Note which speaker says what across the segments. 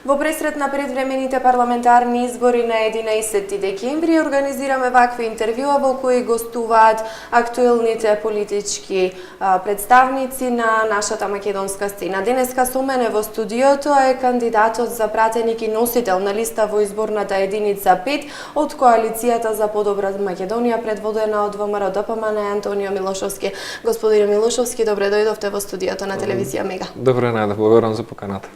Speaker 1: Во пресред на предвремените парламентарни избори на 11 декември организираме вакви интервјуа во кои гостуваат актуелните политички представници на нашата македонска сцена. Денеска со мене во студиото е кандидатот за пратеник и носител на листа во изборната единица 5 од Коалицијата за подобра Македонија, предводена од ВМРО ДПМН Антонио Милошовски. Господине Милошовски, добре дојдовте во студиото на телевизија Мега.
Speaker 2: Добре, Најда, благодарам за поканата.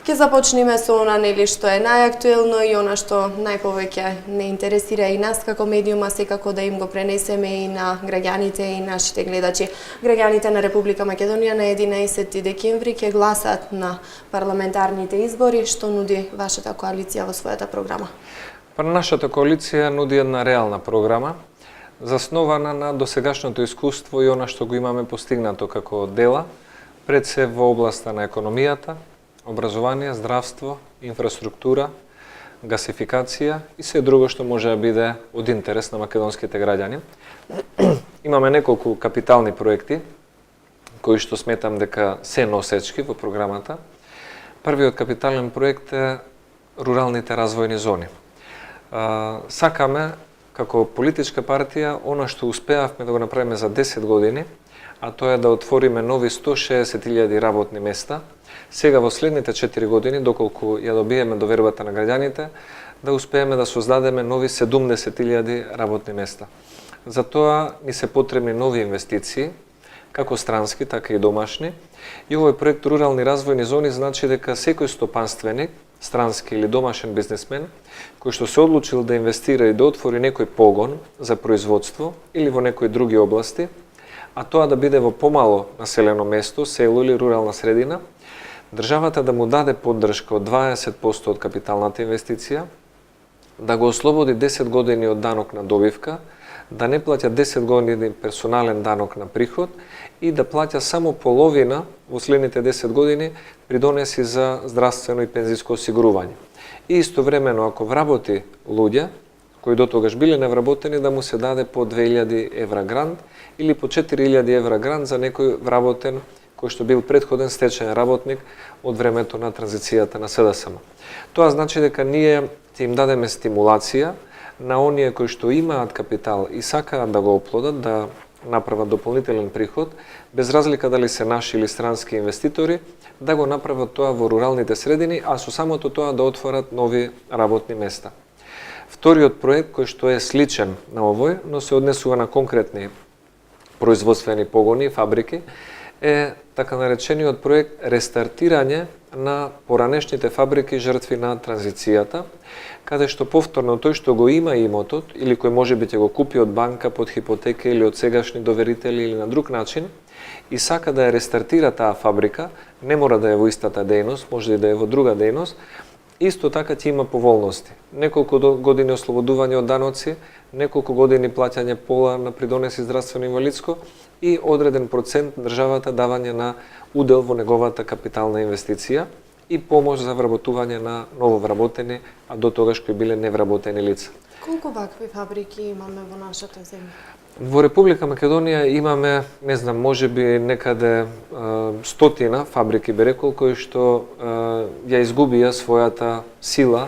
Speaker 1: Ке започнеме со она што е најактуелно и она што најповеќе не интересира и нас како медиума, секако да им го пренесеме и на граѓаните и нашите гледачи. Граѓаните на Република Македонија на 11 декември ќе гласат на парламентарните избори. Што нуди вашата коалиција во својата програма?
Speaker 2: Нашата коалиција нуди една реална програма, заснована на досегашното искуство и она што го имаме постигнато како дела, пред се во областа на економијата, образование, здравство, инфраструктура, гасификација и се друго што може да биде од интерес на македонските граѓани. Имаме неколку капитални проекти кои што сметам дека се носечки во програмата. Првиот капитален проект е руралните развојни зони. Сакаме како политичка партија она што успеавме да го направиме за 10 години, а тоа е да отвориме нови 160.000 работни места. Сега во следните 4 години, доколку ја добиеме довербата на граѓаните, да успееме да создадеме нови 70.000 работни места. За тоа ни се потребни нови инвестиции, како странски, така и домашни. И овој проект Рурални развојни зони значи дека секој стопанственик, странски или домашен бизнесмен, кој што се одлучил да инвестира и да отвори некој погон за производство или во некои други области, а тоа да биде во помало населено место, село или рурална средина, државата да му даде поддршка од 20% од капиталната инвестиција, да го ослободи 10 години од данок на добивка, да не плаќа 10 години персонален данок на приход и да плаќа само половина во следните 10 години придонеси за здравствено и пензиско осигурување. И истовремено, ако вработи луѓе, кои до тогаш биле невработени, да му се даде по 2000 евра грант или по 4000 евра грант за некој вработен кој што бил предходен стечен работник од времето на транзицијата на СДСМ. Тоа значи дека ние ќе им дадеме стимулација на оние кои што имаат капитал и сакаат да го оплодат, да направат дополнителен приход, без разлика дали се наши или странски инвеститори, да го направат тоа во руралните средини, а со самото тоа да отворат нови работни места. Вториот проект, кој што е сличен на овој, но се однесува на конкретни производствени погони, фабрики, е така наречениот проект рестартирање на поранешните фабрики жртви на транзицијата, каде што повторно тој што го има имотот или кој можеби ќе го купи од банка под хипотека или од сегашни доверители или на друг начин и сака да ја рестартира таа фабрика, не мора да е во истата дејност, може и да е во друга дејност, исто така ќе има поволности. Неколку години ослободување од даноци, неколку години плаќање пола на придонеси здравствено инвалидско и одреден процент државата давање на удел во неговата капитална инвестиција и помош за вработување на нововработени, а до тогаш кои биле невработени лица.
Speaker 1: Колку вакви фабрики имаме во нашата земја?
Speaker 2: Во Република Македонија имаме, не знам, можеби некаде стотина фабрики, би рекол, кои што ја изгубија својата сила,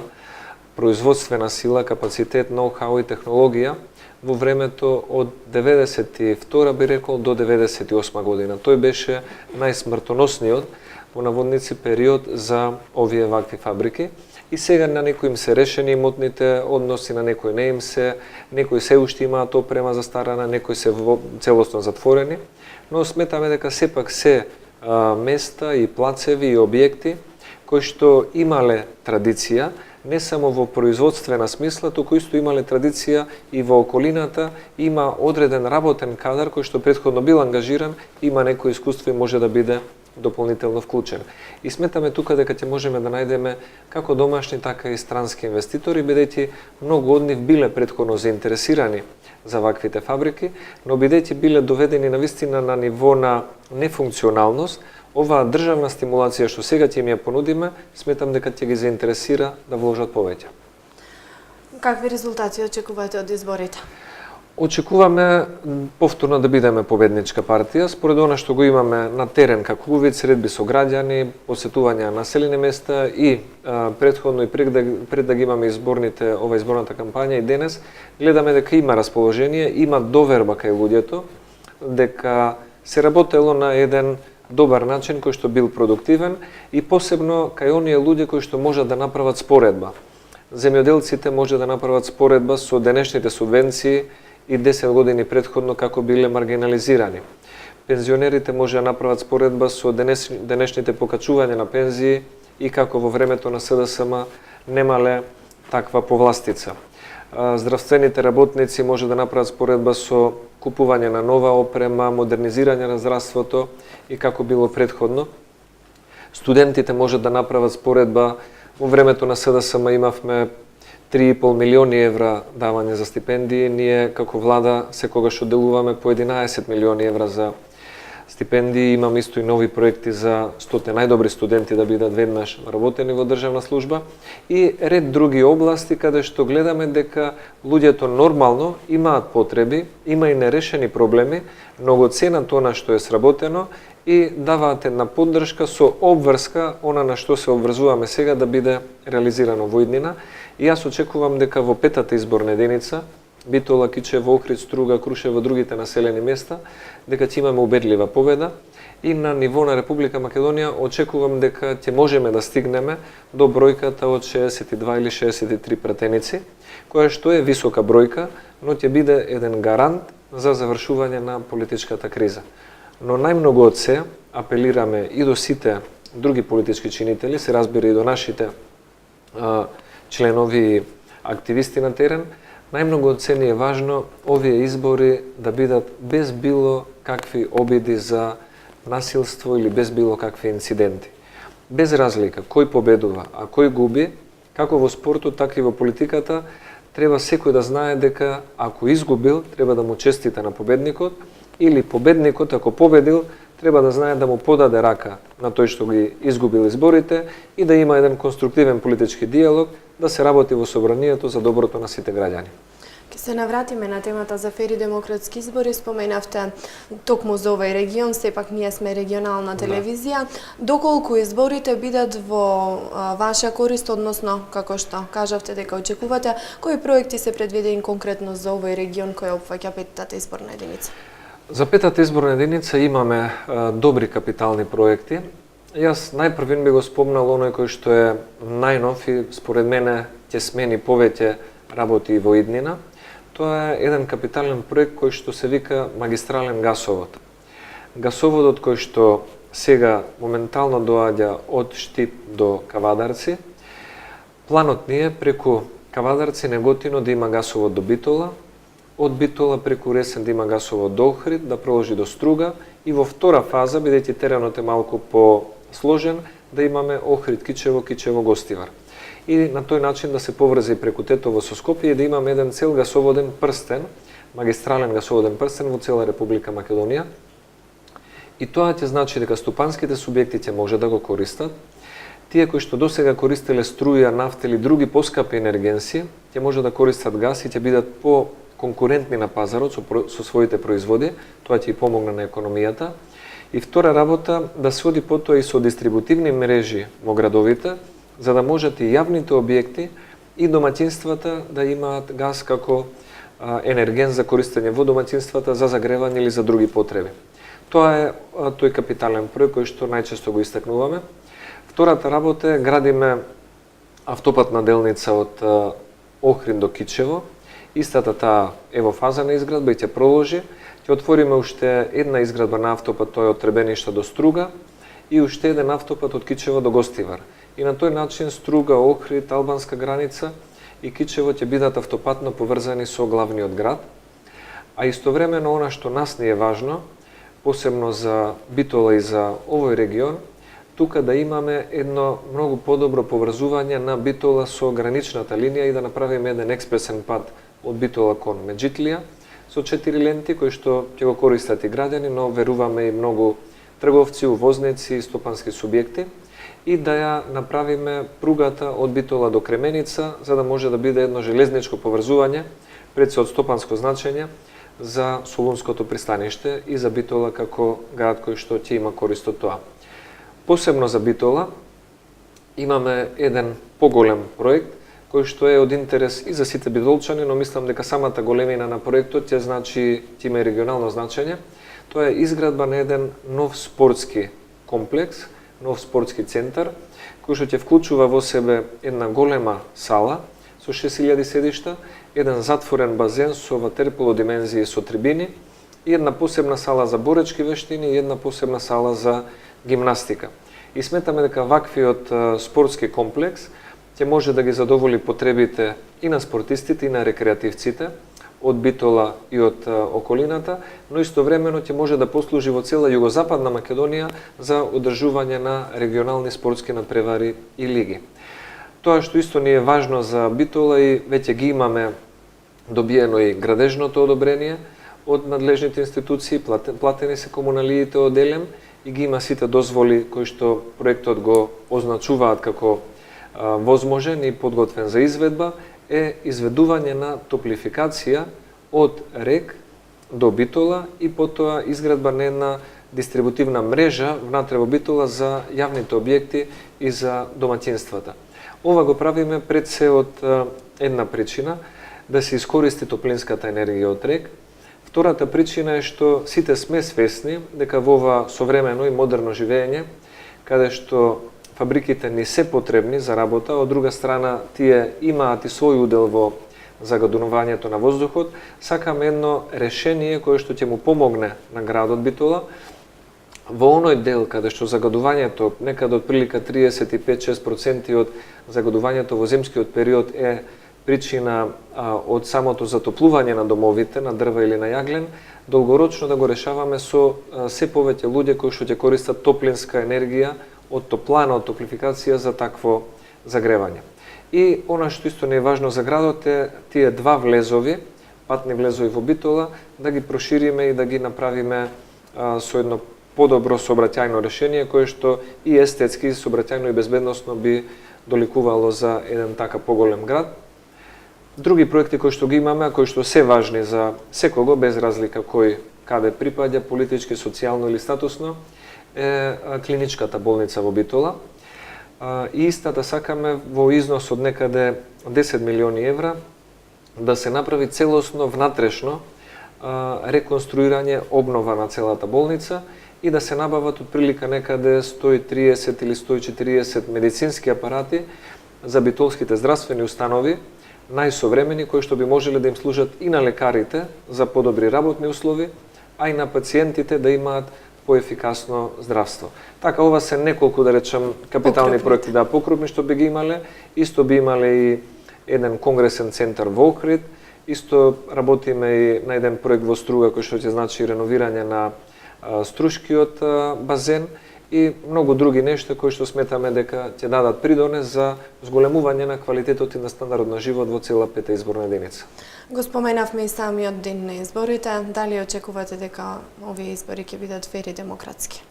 Speaker 2: производствена сила, капацитет, ноу-хау и технологија во времето од 92 би рекол до 98 година. Тој беше најсмртоносниот во наводници период за овие вакви фабрики. И сега на некои им се решени имотните односи, на некои не им се, некои се уште имаат опрема застарана, некои се целосно затворени, но сметаме дека сепак се места и плацеви и објекти кои што имале традиција, не само во производствена смисла, туку исто имале традиција и во околината, има одреден работен кадар кој што претходно бил ангажиран, има некој искуство и може да биде дополнително вклучен. И сметаме тука дека ќе можеме да најдеме како домашни, така и странски инвеститори, бидејќи многу од нив биле претходно заинтересирани за ваквите фабрики, но бидејќи биле доведени навистина на ниво на нефункционалност, оваа државна стимулација што сега ќе им ја понудиме, сметам дека ќе ги заинтересира да вложат повеќе.
Speaker 1: Какви резултати очекувате од изборите?
Speaker 2: Очекуваме повторно да бидеме победничка партија, според она што го имаме на терен како увид, средби со граѓани, посетување на населени места и претходно и пред да ги имаме изборната кампања и денес, гледаме дека има расположение, има доверба кај луѓето, дека се работело на еден добар начин кој што бил продуктивен и посебно кај оние луѓе кои што можат да направат споредба. Земјоделците може да направат споредба со денешните субвенции и 10 години претходно како биле маргинализирани. Пензионерите може да направат споредба со денешните покачувања на пензии и како во времето на СДСМ немале таква повластица. Здравствените работници може да направат споредба со купување на нова опрема, модернизирање на здравството и како било претходно. Студентите може да направат споредба. Во времето на СДСМ имавме 3,5 милиони евра давање за стипендии, ние како влада секогаш одделуваме по 11 милиони евра за стипендии, имаме исто и нови проекти за 100 најдобри студенти да бидат веднаш работени во државна служба и ред други области каде што гледаме дека луѓето нормално имаат потреби, има и нерешени проблеми, но го ценат она што е сработено и даваат една поддршка со обврска, она на што се обврзуваме сега да биде реализирано во иднина. И јас очекувам дека во петата изборна единица, Битола, Кичево, Охрид, Струга, Крушево, другите населени места, дека ќе имаме убедлива победа и на ниво на Република Македонија очекувам дека ќе можеме да стигнеме до бројката од 62 или 63 пратеници, која што е висока бројка, но ќе биде еден гарант за завршување на политичката криза. Но најмногу од се апелираме и до сите други политички чинители, се разбира и до нашите членови и активисти на терен, најмногу од се ни е важно овие избори да бидат без било какви обиди за насилство или без било какви инциденти. Без разлика кој победува, а кој губи, како во спортот, така и во политиката, треба секој да знае дека ако изгубил, треба да му честита на победникот, или победникот, ако победил, треба да знае да му подаде рака на тој што ги изгубил изборите и да има еден конструктивен политички диалог, да се работи во собранието за доброто на сите граѓани.
Speaker 1: Ке се навратиме на темата за фери демократски избори. Споменавте токму за овој регион, сепак ние сме регионална телевизија. Доколку изборите бидат во ваша корист, односно, како што кажавте дека очекувате, кои проекти се предвидени конкретно за овој регион кој опфаќа петата изборна единица?
Speaker 2: За петата изборна единица имаме добри капитални проекти. Јас најпрвен би го спомнал оној кој што е најнов и според мене ќе смени повеќе работи во иднина. Тоа е еден капитален проект кој што се вика магистрален гасовод. Гасоводот кој што сега моментално доаѓа од Штип до Кавадарци. Планот ни е преку Кавадарци, Неготино да има гасовод до Битола, од Битола преку Ресен да има гасовод до Охрид, да проложи до Струга и во втора фаза, бидејќи теренот е малку по-сложен, да имаме Охрид, Кичево, Кичево, Гостивар. И на тој начин да се поврзе преку Тетово со Скопје и да имаме еден цел гасоводен прстен, магистрален гасоводен прстен во цела Република Македонија. И тоа ќе значи дека стопанските субјекти ќе може да го користат. Тие кои што досега користеле струја, нафта или други поскапи енергенси, ќе може да користат газ и ќе бидат конкурентни на пазарот со своите производи, тоа ќе и помогне на економијата. И втора работа, да се оди потоа и со дистрибутивни мрежи во градовите, за да можат и јавните објекти и домаќинствата да имаат газ како енерген за користење во домаќинствата, за загревање или за други потреби. Тоа е тој капитален проект кој што најчесто го истакнуваме. Втората работа е градиме автопатна делница од Охрид до Кичево. Истата таа е во фаза на изградба и ќе проложи. Ќе отвориме уште една изградба на автопат, тој од Требеништа до Струга и уште еден автопат од Кичево до Гостивар. И на тој начин Струга, Охрид, албанска граница и Кичево ќе бидат автопатно поврзани со главниот град. А истовремено она што нас ни е важно, посебно за Битола и за овој регион, тука да имаме едно многу подобро поврзување на Битола со граничната линија и да направиме еден експресен пат од Битола кон Меджитлија со 4 ленти кои што ќе го користат и граѓани, но веруваме и многу трговци, увозници и стопански субјекти и да ја направиме пругата од Битола до Кременица за да може да биде едно железничко поврзување пред се од стопанско значење за Солунското пристаниште и за Битола како град кој што ќе има корист од тоа. Посебно за Битола имаме еден поголем проект кој што е од интерес и за сите битолчани, но мислам дека самата големина на проектот ќе има и регионално значење. Тоа е изградба на еден нов спортски комплекс, нов спортски центар, кој што ќе вклучува во себе една голема сала со 6000 седишта, еден затворен базен со ватерполо димензии со трибини и една посебна сала за боречки вештини и една посебна сала за гимнастика. И сметаме дека ваквиот спортски комплекс ќе може да ги задоволи потребите и на спортистите и на рекреативците од Битола и од околината, но истовремено ќе може да послужи во цела југозападна Македонија за одржување на регионални спортски надпревари и лиги. Тоа што исто ни е важно за Битола и веќе ги имаме добиено и градежното одобрение од надлежните институции, платени се комуналиите од ЕЛЕМ и ги има сите дозволи кои што проектот го означуваат како возможен и подготвен за изведба, е изведување на топлификација од Рек до Битола и потоа изградба на една дистрибутивна мрежа внатре во Битола за јавните објекти и за домаќинствата. Ова го правиме пред се од една причина, да се искористи топлинската енергија од Рек. Втората причина е што сите сме свесни дека во ова современо и модерно живење, каде што фабриките ни се потребни за работа, од друга страна тие имаат и свој удел во загадувањето на воздухот, сакаме едно решение кое што ќе му помогне на градот Битола во оној дел каде што загадувањето некаде од прилика 35-6% од загадувањето во зимскиот период е причина од самото затоплување на домовите, на дрва или на јаглен, долгорочно да го решаваме со се повеќе луѓе кои што ќе користат топлинска енергија од топлана, од топлификација за такво загревање. И она што исто не е важно за градот е тие два влезови, патни влезови во Битола, да ги прошириме и да ги направиме со едно подобро сообраќајно решение, кое што и естетски, сообраќајно и безбедносно би доликувало за еден така поголем град. Други проекти кои што ги имаме, а кои што се важни за секого, без разлика кој каде припаѓа, политички, социјално или статусно, е клиничката болница во Битола. И истата сакаме во износ од некаде 10 милиони евра да се направи целосно внатрешно реконструирање, обнова на целата болница и да се набават од прилика некаде 130 или 140 медицински апарати за битолските здравствени установи, најсовремени, кои што би можеле да им служат и на лекарите за подобри работни услови, а и на пациентите да имаат поефикасно здравство. Така, ова се неколку, да речем, капитални проекти, да, покрупни што би ги имале. Исто би имале и еден конгресен центар во Охрид, исто работиме и на еден проект во Струга кој што ќе значи реновирање на Струшкиот базен и многу други нешта кои што сметаме дека ќе дадат придонес за зголемување на квалитетот и на стандардот на живот во цела пета изборна единица.
Speaker 1: Го споменавме и самиот ден на изборите. Дали очекувате дека овие избори ќе бидат фер и демократски?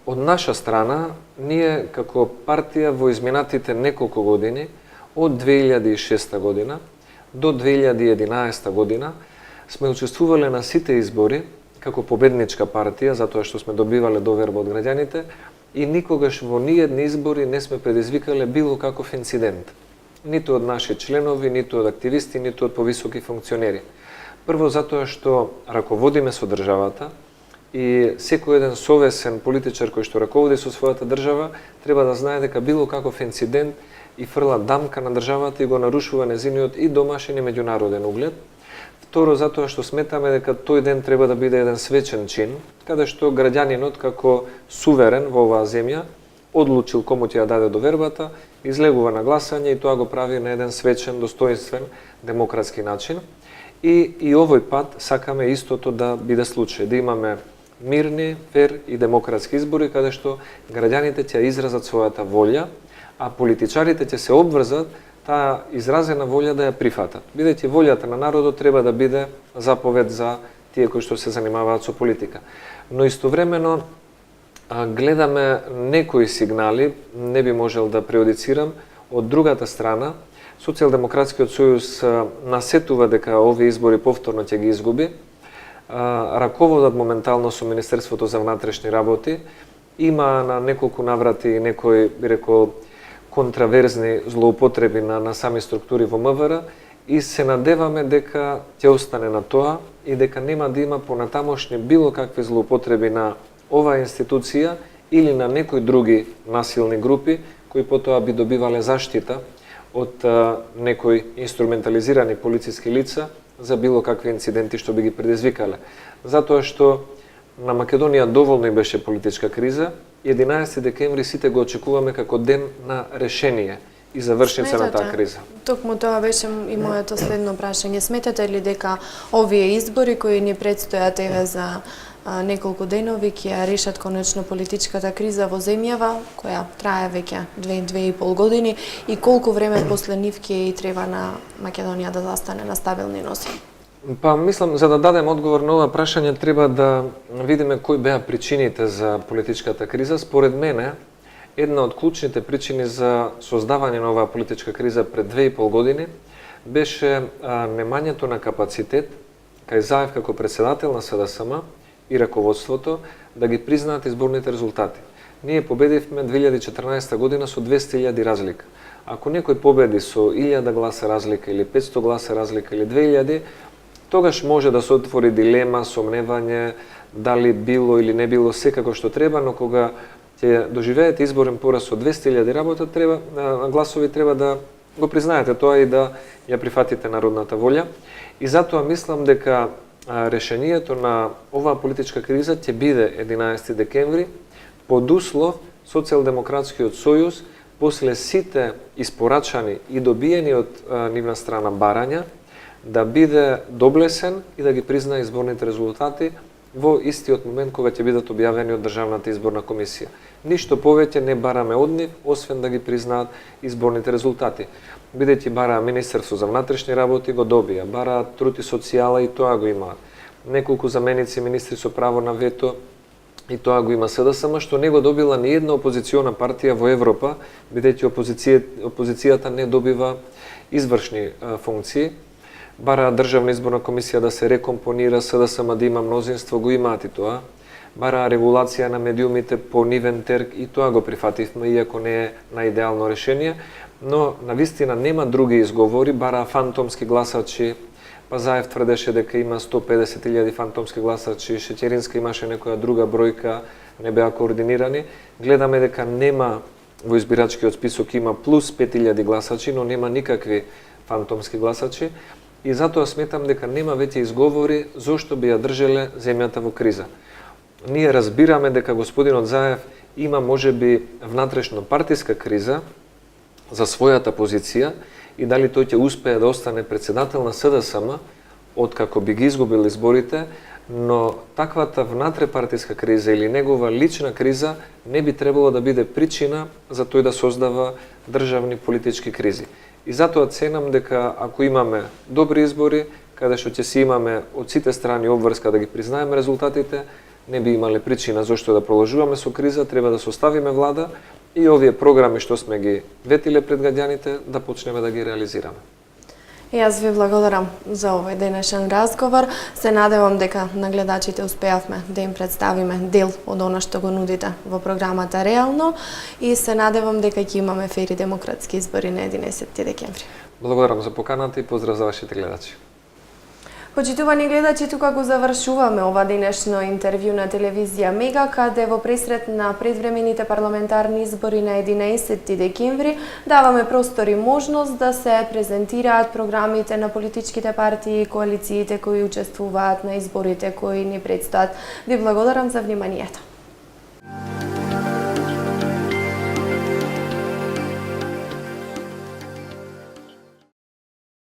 Speaker 2: Од наша страна, ние како партија во изминатите неколку години, од 2006 година до 2011 година, сме учествувале на сите избори како победничка партија, затоа што сме добивале доверба од граѓаните и никогаш во ниедни избори не сме предизвикале било каков инцидент. Ниту од наши членови, ниту од активисти, ниту од повисоки функционери. Прво затоа што раководиме со државата и секој еден совесен политичар кој што раководи со својата држава треба да знае дека било каков инцидент и фрла дамка на државата и го нарушува незиниот и домашен и меѓународен углед. Второ, затоа што сметаме дека тој ден треба да биде еден свечен чин, каде што граѓанинот како суверен во оваа земја одлучил кому ќе ја даде довербата, излегува на гласање и тоа го прави на еден свечен, достоинствен, демократски начин. И овој пат сакаме истото да биде случај, да имаме мирни, фер и демократски избори каде што граѓаните ќе изразат својата волја, а политичарите ќе се обврзат таа изразена волја да ја прифатат. Бидејќи волјата на народот треба да биде заповед за тие кои што се занимаваат со политика. Но истовремено гледаме некои сигнали, не би можел да преодицирам, од другата страна, Социјалдемократскиот сојуз насетува дека овие избори повторно ќе ги изгуби. Раководат моментално со Министерството за внатрешни работи. Има на неколку наврати некои, би рекол, контраверзни злоупотреби на сами структури во МВР и се надеваме дека ќе остане на тоа и дека нема да има понатамошни било какви злоупотреби на оваа институција или на некои други насилни групи кои потоа би добивале заштита од некои инструментализирани полициски лица за било какви инциденти што би ги предизвикале. Затоа што на Македонија доволно и беше политичка криза, 11 декември сите го очекуваме како ден на решение и завршница на таа криза.
Speaker 1: Токму тоа беше и моето следно прашање. Сметате ли дека овие избори кои ни предстојат еве за неколку денови ќе ја решат конечно политичката криза во земјава, која трае веќе 2,5 години и колку време после нив ќе и треба на Македонија да застане на стабилни носи?
Speaker 2: Па, мислам, за да дадем одговор на ова прашање, треба да видиме кои беа причините за политичката криза. Според мене, една од клучните причини за создавање на оваа политичка криза пред 2,5 години беше немањето на капацитет кај Заев како председател на СДСМ и раководството да ги признаат изборните резултати. Ние победивме 2014 година со 200.000 разлика. Ако некој победи со 1000 гласа разлика или 500 гласа разлика или 2000, тогаш може да се отвори дилема, сомневање, дали било или не било секако што треба, но кога ќе доживеете изборен пораз со 200.000 гласови, треба да го признаете тоа и да ја прифатите народната волја. И затоа мислам дека решението на оваа политичка криза ќе биде 11 декември, под услов Социјалдемократскиот сојуз, после сите испорачани и добиени од нивна страна барања, да биде доблесен и да ги признае изборните резултати во истиот момент кога ќе бидат објавени од Државната изборна комисија. Ништо повеќе не бараме од нив, освен да ги признаат изборните резултати. Бидејќи бараа Министерство за внатрешни работи, го добија, бараат труд и социјала, и тоа го имаат. Неколку заменици министри со право на вето, и тоа го има СДСМ, што не го добила ни една опозициона партија во Европа, бидејќи опозицијата не добива извршни функции. Бара Државна изборна комисија да се рекомпонира, СДСМ да има мнозинство, го имаат и тоа. Бара регулација на медиумите по нивен терк, и тоа го прифативме, иако не е наидеално решение, но навистина нема други изговори, бара фантомски гласачи. Пазаев тврдеше дека има 150.000 фантомски гласачи, Шеќеринска имаше некоја друга бројка, не беа координирани. Гледаме дека нема во избирачкиот список, има плюс 5.000 гласачи, но нема никакви фантомски гласачи. И затоа сметам дека нема веќе изговори зошто би ја држеле земјата во криза. Ние разбираме дека господинот Заев има можеби внатрешно партиска криза за својата позиција и дали тој ќе успее да остане председател на СДСМ откако би ги изгубил изборите, но таквата внатрепартиска криза или негова лична криза не би требало да биде причина за тој да создава државни политички кризи. И затоа ценам дека ако имаме добри избори, каде што ќе си имаме од сите страни обврска да ги признаеме резултатите, не би имале причина зошто да продолжуваме со криза, треба да составиме влада и овие програми што сме ги ветиле пред граѓаните да почнеме да ги реализираме.
Speaker 1: И јас ви благодарам за овој денешен разговор. Се надевам дека на гледачите успеавме да им представиме дел од она што го нудите во програмата Реално и се надевам дека ќе имаме фери демократски избори на 11 декември.
Speaker 2: Благодарам за поканата и поздрав за вашите гледачи.
Speaker 1: Почитувани гледачи, тука го завршуваме ова денешно интервју на телевизија Мега, каде во пресрет на предвремените парламентарни избори на 11 декември даваме простор и можност да се презентираат програмите на политичките партии и коалициите кои учествуваат на изборите кои ни предстоат. Ви благодарам за вниманието.